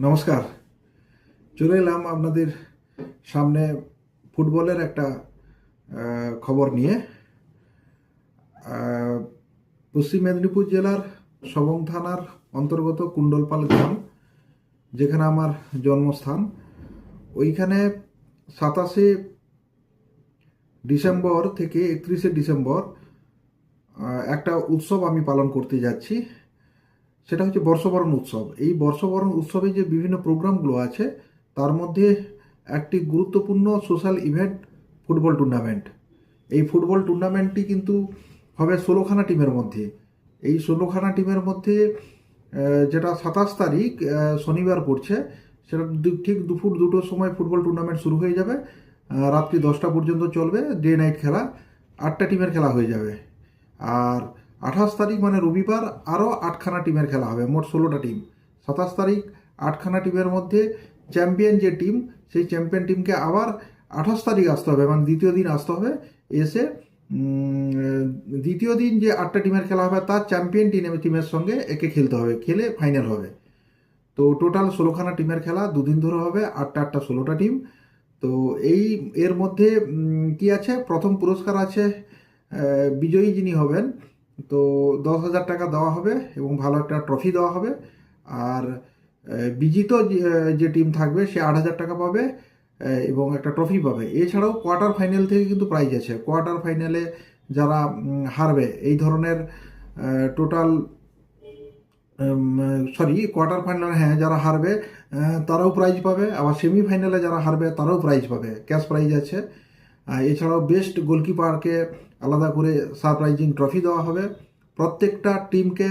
নমস্কার। চলে এলাম আপনাদের সামনে ফুটবলের একটা খবর নিয়ে। পশ্চিম মেদিনীপুর জেলার সবং থানার অন্তর্গত কুণ্ডলপাল গ্রাম, যেখানে আমার জন্মস্থান, ওইখানে 27শে ডিসেম্বর থেকে 31শে ডিসেম্বর একটা উৎসব আমি পালন করতে যাচ্ছি। সেটা হচ্ছে বর্ষবরণ উৎসব। এই বর্ষবরণ উৎসবে যে বিভিন্ন প্রোগ্রামগুলো আছে, তার মধ্যে একটি গুরুত্বপূর্ণ সোশ্যাল ইভেন্ট ফুটবল টুর্নামেন্ট। এই ফুটবল টুর্নামেন্টটি কিন্তু হবে 16খানা টিমের মধ্যে। এই 16খানা টিমের মধ্যে যেটা 27 তারিখ শনিবার পড়ছে, সেটা ঠিক দুপুর 2টোর সময় ফুটবল টুর্নামেন্ট শুরু হয়ে যাবে। রাত্রি 10টা পর্যন্ত চলবে, ডে নাইট খেলা। 8টা টিমের খেলা হয়ে যাবে। আর 28 তারিখ মানে রবিবার আরও 8খানা টিমের খেলা হবে, মোট 16টা টিম। 27 তারিখ 8খানা টিমের মধ্যে চ্যাম্পিয়ন যে টিম, সেই চ্যাম্পিয়ন টিমকে আবার 28 তারিখ আসতে হবে, মানে দ্বিতীয় দিন আসতে হবে। এসে দ্বিতীয় দিন যে 8টা টিমের খেলা হবে, তার চ্যাম্পিয়ন টিমের সঙ্গে একে খেলতে হবে, খেলে ফাইনাল হবে। তো টোটাল 16খানা টিমের খেলা দুদিন ধরে হবে, 8টা 16টা টিম। তো এর মধ্যে কি আছে, প্রথম পুরস্কার আছে বিজয়ী যিনি হবেন, তো 10,000 টাকা দেওয়া হবে এবং ভালো একটা ট্রফি দেওয়া হবে। আর বিজিত যে টিম থাকবে সে 8,000 টাকা পাবে এবং একটা ট্রফি পাবে। এছাড়াও কোয়ার্টার ফাইনাল থেকে কিন্তু প্রাইজ আছে। কোয়ার্টার ফাইনালে যারা হারবে, এই ধরনের টোটাল কোয়ার্টার ফাইনাল, হ্যাঁ, যারা হারবে তারাও প্রাইজ পাবে। আবার সেমিফাইনালে যারা হারবে তারাও প্রাইজ পাবে, ক্যাশ প্রাইজ আছে। এছাড়াও বেস্ট গোলকিপারকে আলাদা করে সারপ্রাইজিং ট্রফি দেওয়া হবে। প্রত্যেকটা টিমকে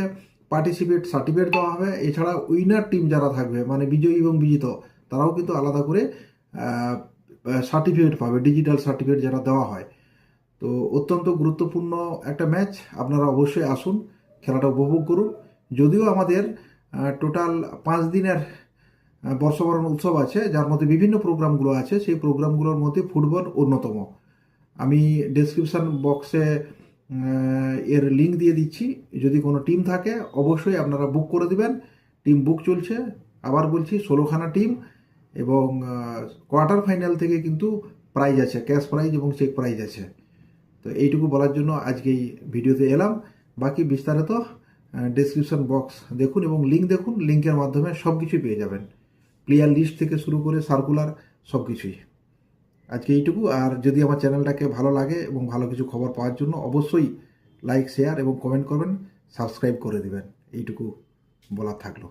পার্টিসিপেট সার্টিফিকেট দেওয়া হবে। এছাড়া উইনার টিম যারা থাকবে, মানে বিজয়ী এবং বিজিত, তারাও কিন্তু আলাদা করে সার্টিফিকেট পাবে, ডিজিটাল সার্টিফিকেট যেটা দেওয়া হয়। তো অত্যন্ত গুরুত্বপূর্ণ একটা ম্যাচ। আপনারা অবশ্যই আসুন, খেলাটা উপভোগ করুন। যদিও আমাদের টোটাল 5 দিনের বর্ষবরণ উৎসব আছে, যার মধ্যে বিভিন্ন প্রোগ্রামগুলো আছে। সেই প্রোগ্রামগুলোর মধ্যে ফুটবল অন্যতম। আমি ডেসক্রিপশান বক্সে এর লিঙ্ক দিয়ে দিচ্ছি। যদি কোনো টিম থাকে অবশ্যই আপনারা বুক করে দিবেন। টিম বুক চলছে, আবার বলছি, 16খানা টিম। এবং কোয়ার্টার ফাইনাল থেকে কিন্তু প্রাইজ আছে, ক্যাশ প্রাইজ এবং চেক প্রাইজ আছে। তো এইটুকু বলার জন্য আজকে এই ভিডিওতে এলাম। বাকি বিস্তারিত ডেসক্রিপশন বক্স দেখুন এবং লিঙ্ক দেখুন। লিঙ্কের মাধ্যমে সব কিছুই পেয়ে যাবেন, প্লেয়ার লিস্ট থেকে শুরু করে সার্কুলার সব কিছুই। আজকে এইটুকু। আর যদি আমার চ্যানেলটাকে ভালো লাগে এবং ভালো কিছু খবর পাওয়ার জন্য অবশ্যই লাইক, শেয়ার এবং কমেন্ট করবেন, সাবস্ক্রাইব করে দেবেন। এইটুকু বলার থাকলো।